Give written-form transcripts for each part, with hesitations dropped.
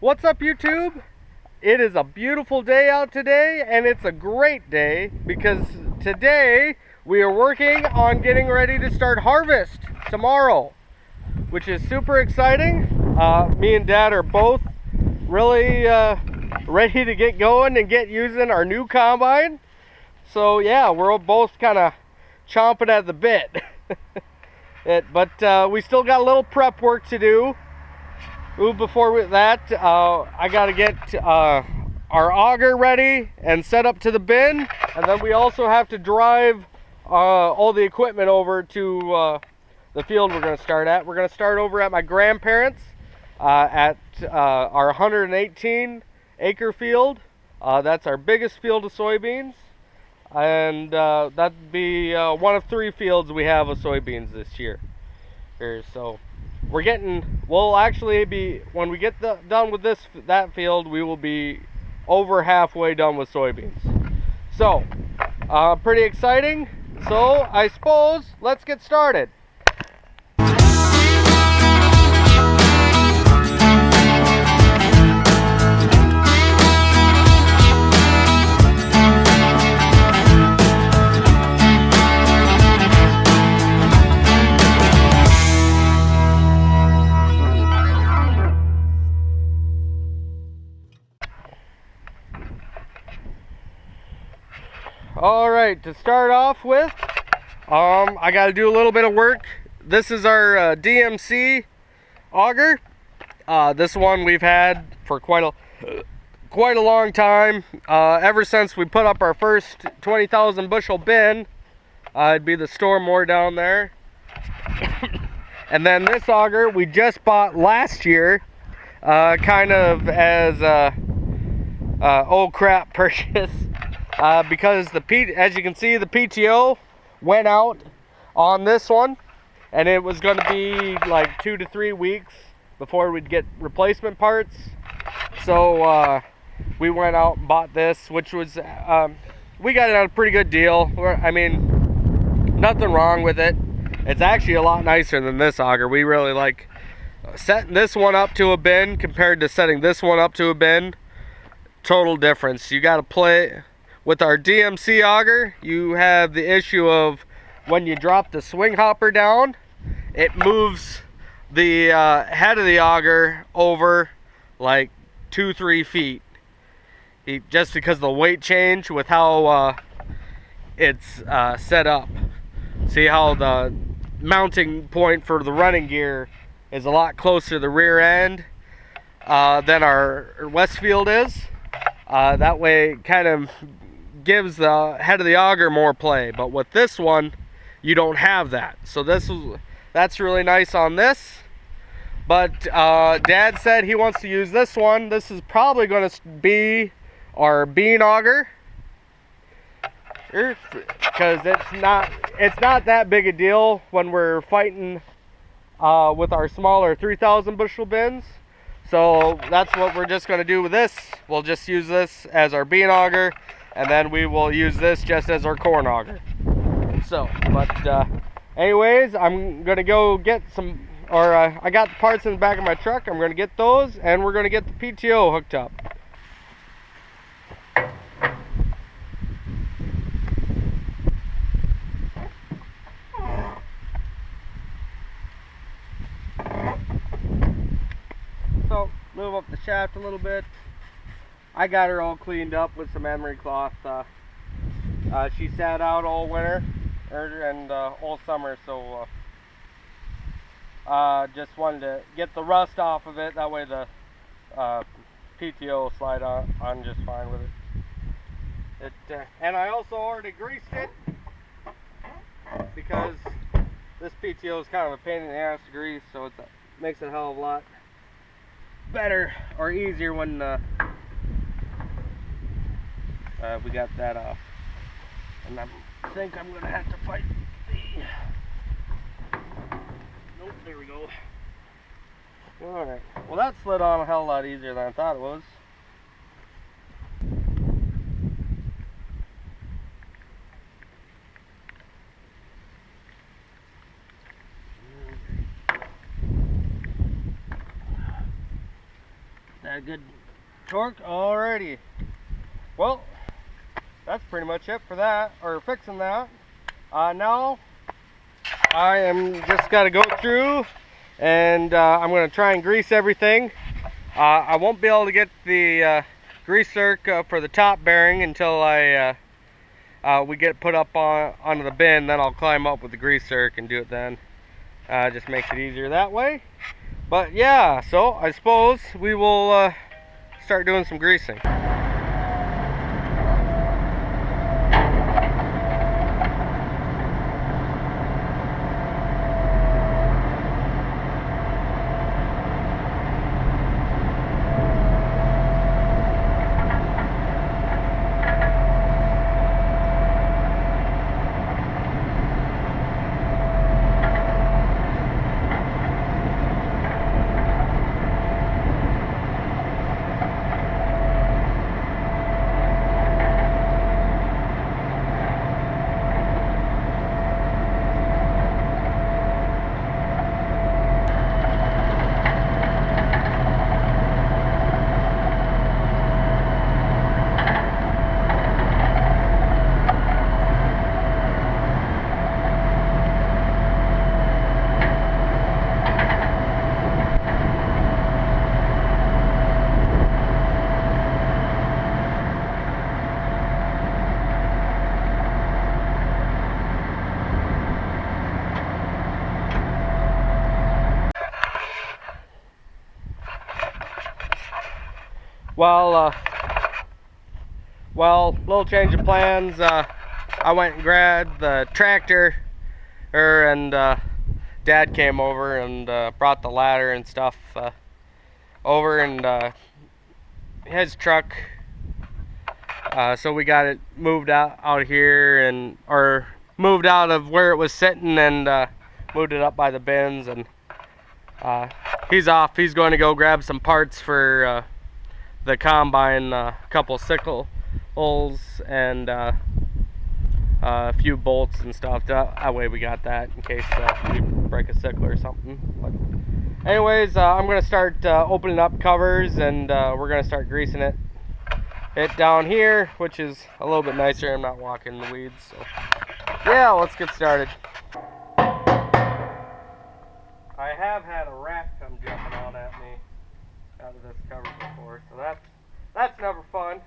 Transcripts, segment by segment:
What's up, YouTube? It is a beautiful day out today, and it's a great day because today we are working on getting ready to start harvest tomorrow, which is super exciting. Me and Dad are both really ready to get going and get using our new combine. So yeah, we're both kind of chomping at the bit. But we still got a little prep work to do. Before that, I got to get our auger ready and set up to the bin, and then we also have to drive all the equipment over to the field we're going to start at. We're going to start over at my grandparents at our 118 acre field. That's our biggest field of soybeans, and that'd be one of 3 fields we have of soybeans this year. So we'll actually be, when we get done with that field, we will be over halfway done with soybeans. So pretty exciting. So I suppose let's get started. Alright, to start off with, I got to do a little bit of work. This is our DMC auger. This one we've had for quite a long time. Ever since we put up our first 20,000 bushel bin. It'd be the Stormore down there. And then this auger we just bought last year, kind of as a oh crap purchase. Because as you can see, the PTO went out on this one, and it was going to be like 2 to 3 weeks before we'd get replacement parts. So we went out and bought this, which was we got it at a pretty good deal. I mean, nothing wrong with it. It's actually a lot nicer than this auger. We really like setting this one up to a bin compared to setting this one up to a bin. Total difference. You got to play. With our DMC auger, you have the issue of when you drop the swing hopper down, it moves the head of the auger over like 2-3 feet. Just because of the weight change with how it's set up. See how the mounting point for the running gear is a lot closer to the rear end than our Westfield is. That way it kind of gives the head of the auger more play, but with this one you don't have that. So that's really nice on this. But Dad said he wants to use this one. This is probably going to be our bean auger, because it's not that big a deal when we're fighting with our smaller 3,000 bushel bins. So that's what we're just going to do with this. We'll just use this as our bean auger, and then we will use this just as our corn auger. So, but anyways, I'm gonna go get some, or I got the parts in the back of my truck. I'm gonna get those, and we're gonna get the PTO hooked up. So, move up the shaft a little bit. I got her all cleaned up with some emery cloth. She sat out all winter and all summer, so just wanted to get the rust off of it. That way the PTO will slide on just fine with it. And I also already greased it because this PTO is kind of a pain in the ass to grease, so it makes it a hell of a lot better or easier when we got that off. And I think I'm gonna have to fight the... Nope, there we go. Alright, well that slid on a hell of a lot easier than I thought it was. that a good torque. Alrighty. Well, that's pretty much it for that, or fixing that. Now I am just got to go through and I'm going to try and grease everything. I won't be able to get the grease zerk for the top bearing until we get put up onto the bin. Then I'll climb up with the grease zerk and do it then. Just makes it easier that way. But yeah, so I suppose we will start doing some greasing. Well, little change of plans. I went and grabbed the tractor, and Dad came over and brought the ladder and stuff over, and his truck. So we got it moved out here, or moved out of where it was sitting, and moved it up by the bins. And he's off. He's going to go grab some parts for the combine, a couple sickle holes and a few bolts and stuff. That way we got that in case we break a sickle or something. But anyways, I'm going to start opening up covers, and we're going to start greasing it down here, which is a little bit nicer. I'm not walking in the weeds. So yeah, let's get started. I have had a rat come jumping out at me out of this cover before, so that's never fun.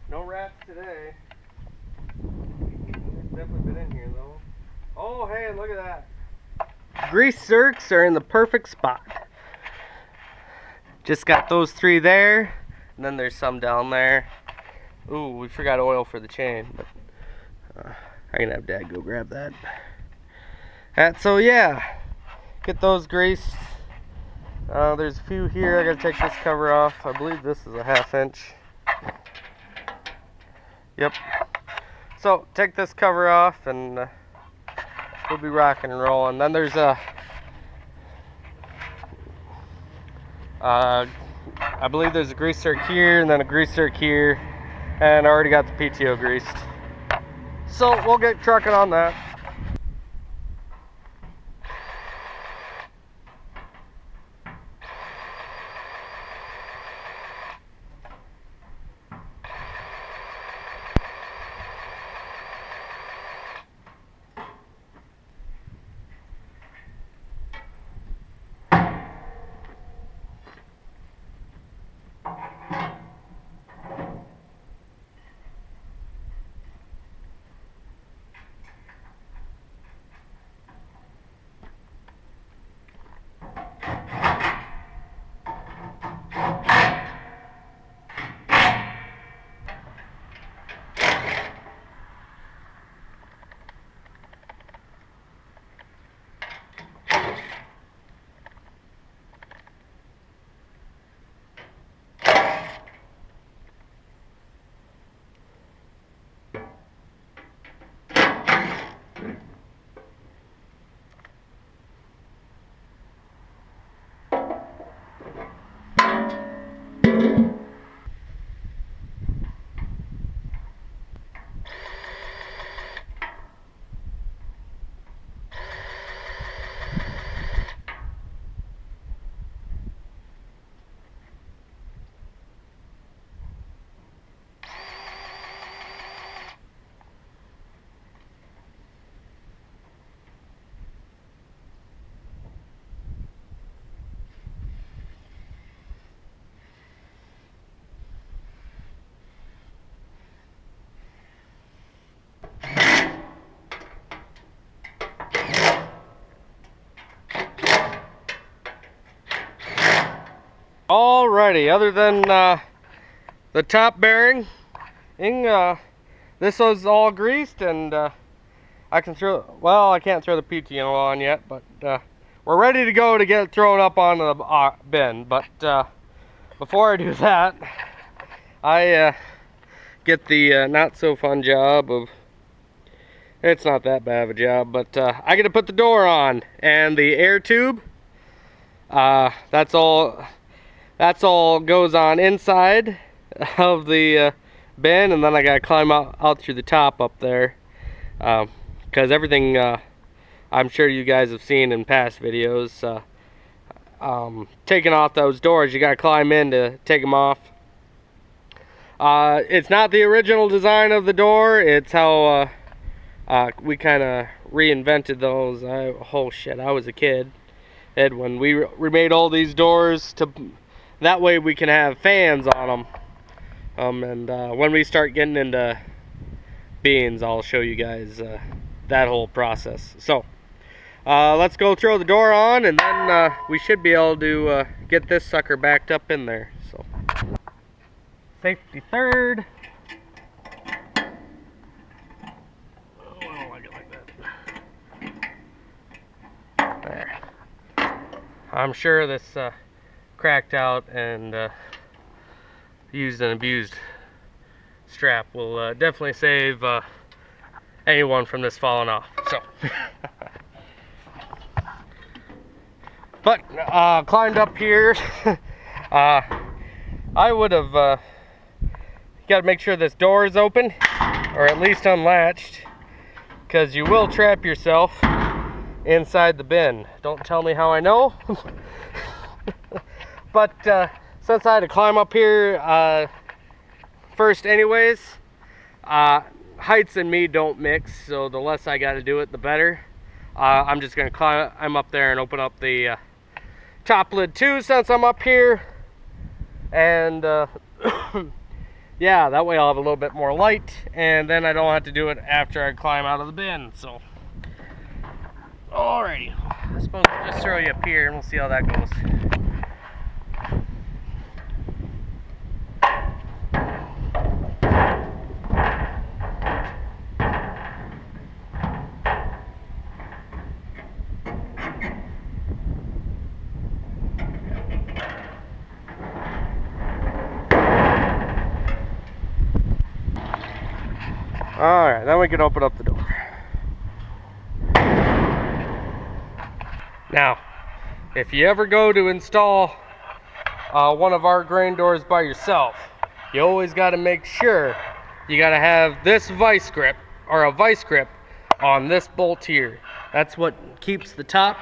No rats today. Definitely been in here though. Oh hey, look at that. Grease zerks are in the perfect spot. Just got those 3 there, and then there's some down there. Ooh, we forgot oil for the chain, but I'm gonna have Dad go grab that. So yeah, get those greased. There's a few here. I gotta take this cover off. I believe this is a 1/2 inch. Yep. So take this cover off, and we'll be rocking and rolling. Then there's I believe there's a grease zerk here, and then a grease zerk here, and I already got the PTO greased. So we'll get trucking on that. Alrighty, other than the top bearing, this was all greased, and I can throw, well, I can't throw the PTO on yet, but we're ready to go to get it thrown up on the bin. But before I do that, I get the not so fun job of, it's not that bad of a job, but I get to put the door on and the air tube. That's all goes on inside of the bin, and then I gotta climb out through the top up there, because everything I'm sure you guys have seen in past videos, taking off those doors, you gotta climb in to take them off. It's not the original design of the door, it's how we kind of reinvented those. Oh shit, I was a kid when we remade all these doors to that way we can have fans on them. And when we start getting into beans, I'll show you guys that whole process. So let's go throw the door on, and then we should be able to get this sucker backed up in there. So safety third. Oh, I don't like it like that. There. I'm sure this cracked out and used and abused strap will definitely save anyone from this falling off. So but climbed up here. I would have got to make sure this door is open, or at least unlatched, because you will trap yourself inside the bin. Don't tell me how I know. But since I had to climb up here first anyways, heights and me don't mix, so the less I got to do it, the better. I'm just going to climb up there and open up the top lid too, since I'm up here. And yeah, that way I'll have a little bit more light, and then I don't have to do it after I climb out of the bin. So alrighty, I suppose I'll just throw you up here and we'll see how that goes. Alright, then we can open up the door. Now, if you ever go to install one of our grain doors by yourself, you always got to make sure you got to have this vice grip, or a vice grip, on this bolt here. That's what keeps the top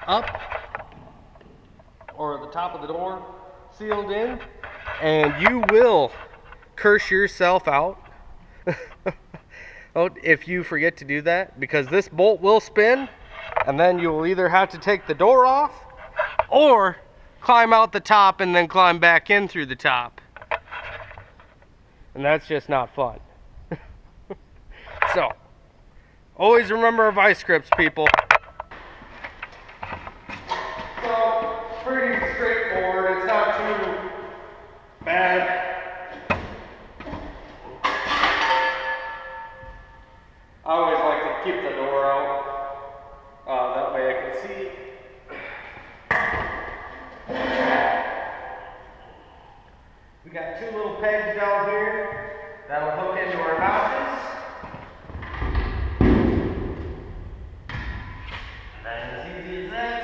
up, or the top of the door sealed in, and you will curse yourself out if you forget to do that, because this bolt will spin, and then you will either have to take the door off or climb out the top and then climb back in through the top, and that's just not fun. So always remember our vice grips, people. So pretty straightforward, it's not too bad. I always like to keep the door out, that way I can see. We got two little pegs down here that'll hook into our notches. And as easy as that.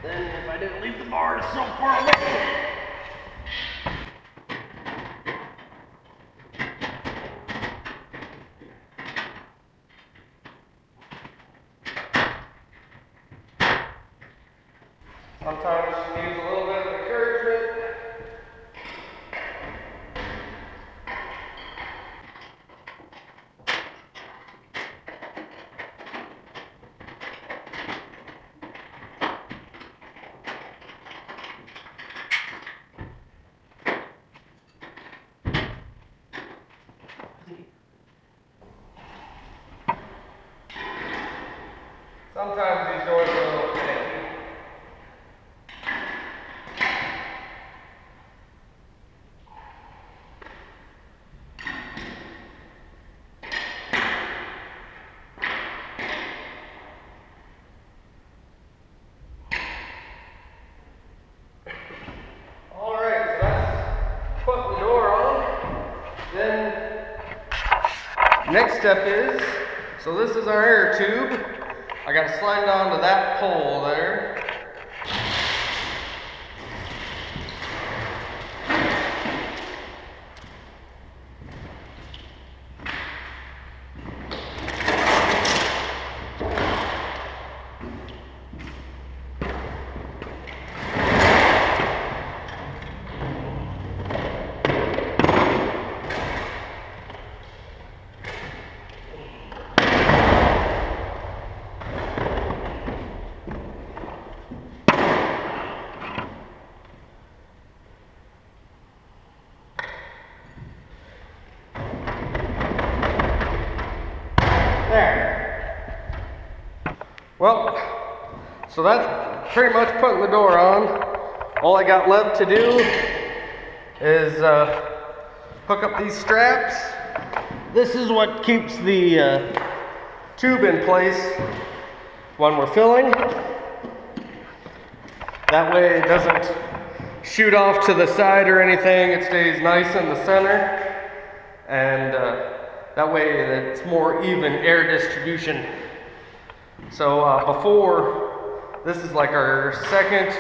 Then if I didn't leave the bar so far away. Sometimes you need a little bit of encouragement. Sometimes these doors are a little finicky. Next step is, so this is our air tube. I got to slide it onto that pole there. There. Well, so that's pretty much putting the door on. All I got left to do is hook up these straps. This is what keeps the tube in place when we're filling. That way it doesn't shoot off to the side or anything. It stays nice in the center, and that way it's more even air distribution. So before, this is like our second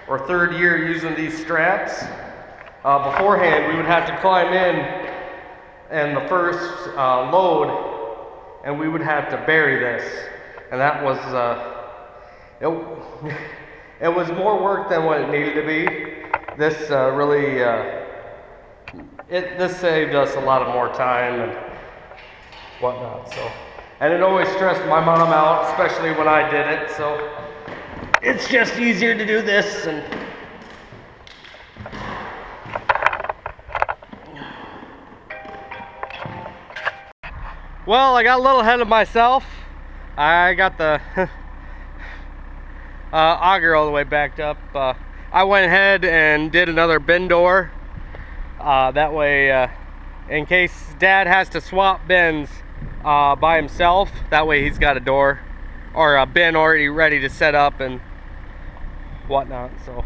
or third year using these straps. Beforehand, we would have to climb in the first load, and we would have to bury this. And that was, it was more work than what it needed to be. This really, this saved us a lot of more time and whatnot. So, and it always stressed my mom out, especially when I did it. So it's just easier to do this. And well, I got a little ahead of myself. I got the auger all the way backed up. I went ahead and did another bin door. That way, in case Dad has to swap bins by himself, that way he's got a door or a bin already ready to set up and whatnot. So,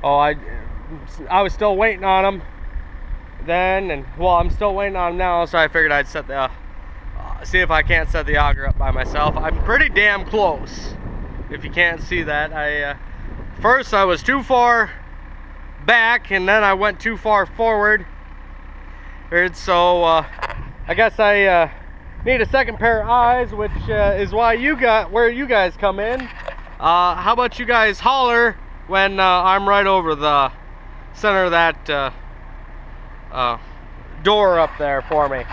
I was still waiting on him then, and well, I'm still waiting on him now. So I figured I'd set the see if I can't set the auger up by myself. I'm pretty damn close. If you can't see that, first I was too far back, and then I went too far forward. So I guess I need a second pair of eyes, which is why where you guys come in. How about you guys holler when I'm right over the center of that door up there for me.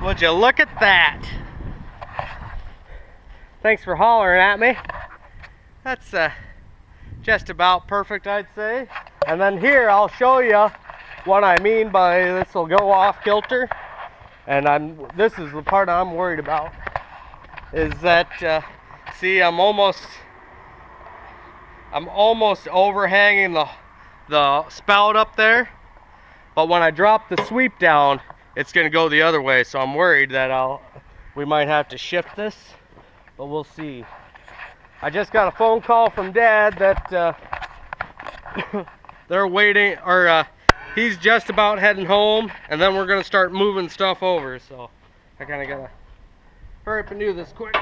Would you look at that? Thanks for hollering at me. That's just about perfect, I'd say. And then here, I'll show you what I mean by this will go off kilter. And this is the part I'm worried about. Is that, see, I'm almost overhanging the spout up there. But when I drop the sweep down, it's going to go the other way, so I'm worried that we might have to shift this, but we'll see. I just got a phone call from Dad that they're waiting, or he's just about heading home, and then we're going to start moving stuff over, so I kind of got to hurry up and do this quick.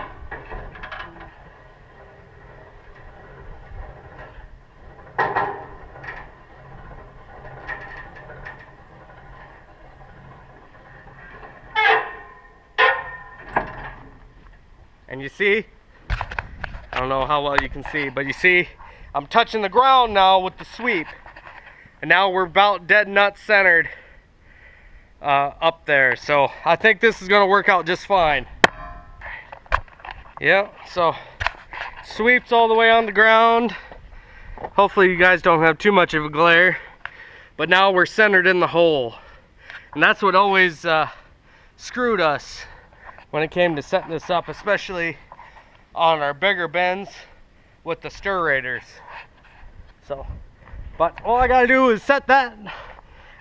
And you see, I don't know how well you can see, but you see, I'm touching the ground now with the sweep. And now we're about dead nut centered up there. So I think this is gonna work out just fine. Yeah, so sweeps all the way on the ground. Hopefully you guys don't have too much of a glare. But now we're centered in the hole. And that's what always screwed us when it came to setting this up, especially on our bigger bins with the stirrators. So, but all I gotta do is set that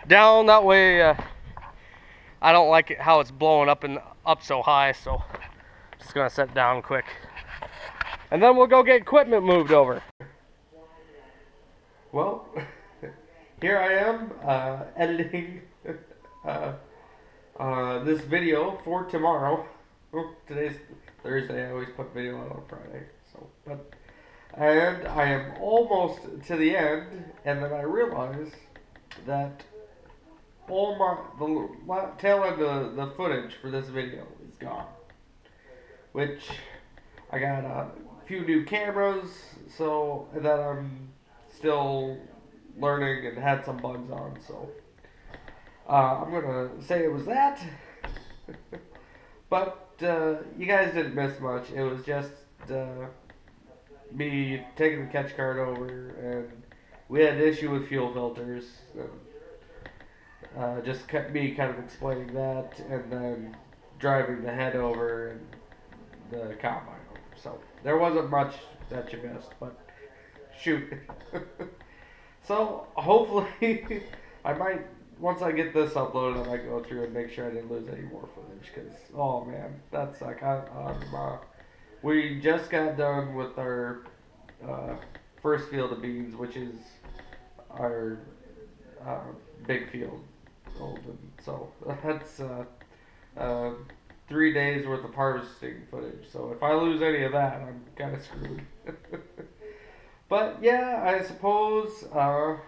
down. That way, I don't like it how it's blowing up so high. So, just gonna set it down quick. and then we'll go get equipment moved over. Well, here I am editing this video for tomorrow. Oh, today's Thursday. I always put video out on Friday. And I am almost to the end, and then I realize that the tail end of the footage for this video is gone. Which I got a few new cameras, so that I'm still learning and had some bugs on. So I'm gonna say it was that, but you guys didn't miss much. It was just me taking the catch card over, and we had an issue with fuel filters. Just kept me kind of explaining that, and then driving the head over and the combine over. So there wasn't much that you missed, but shoot. So hopefully I might, once I get this uploaded, I might go through and make sure I didn't lose any more footage, because oh man, that sucked. We just got done with our first field of beans, which is our big field. So that's 3 days worth of harvesting footage. So if I lose any of that, I'm kind of screwed. But yeah, I suppose I'm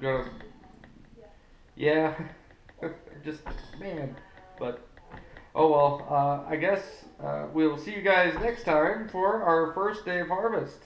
gonna, yeah, just man. But oh well, I guess we'll see you guys next time for our first day of harvest.